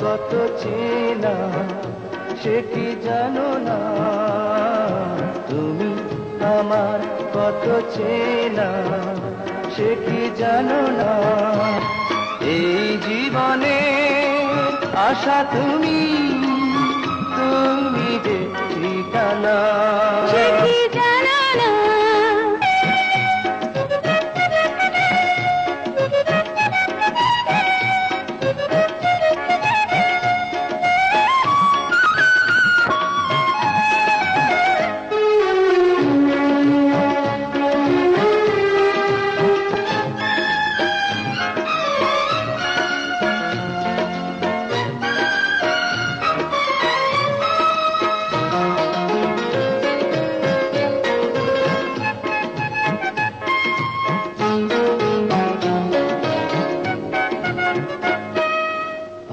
কত চেনা সে কি জানো না, তুমি আমার কত চেনা সে কি জানো না। এই জীবনে আশা তুমি, তুমি যে ঠিকানা সে কি জানো না।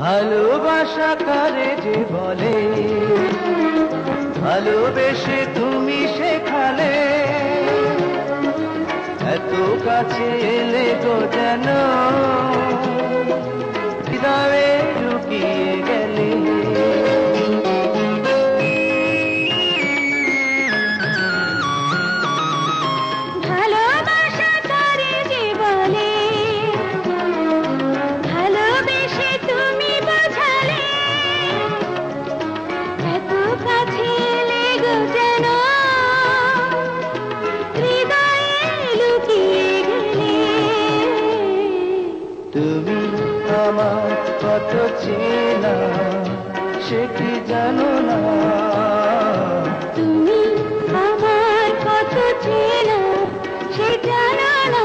ভালোবাসা কারে যে বলে, ভালোবেসে তুমি শেখালে, এত কাছে এলে গো যেন হৃদয়ে লুকিয়ে গেলে। ভালোবাসা কারে যে বলে, ভালোবেসে তুমি বোঝালে, এত কাছে এলে গো যেন হৃদয়ে লুকিয়ে গেলে। তুমি আমার কত চেনা সে কি জানো না, তুমি আমার কত চেনা সে জানো না।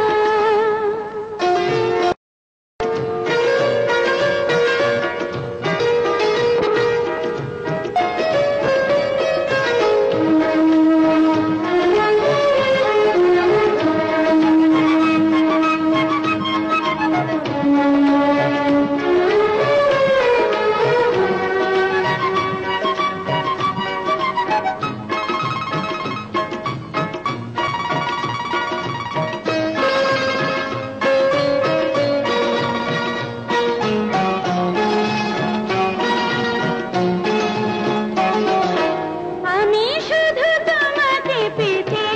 আমি শুধু তোমাকে পেতে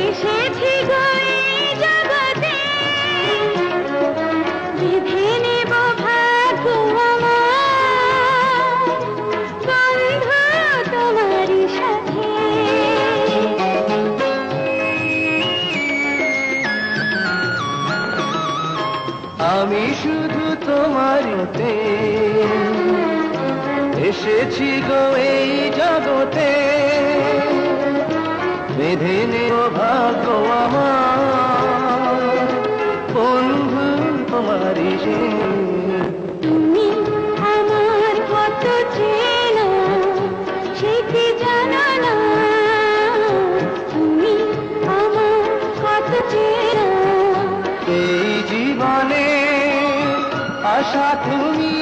এসেছি গো এই জগতে, বেঁধে নেব ভাগ্য আমার বন্ধু তোমারই সাথে। আমি শুধু তোমারতে এসেছি গো এই জগতে, বেঁধে নেব ভাগ্য আমার বন্ধু তোমারই সে। তুমি আমার কত চেনা সে কি জানো না, তুমি আমার কত চেনা। এই জীবনে আশা তুমি,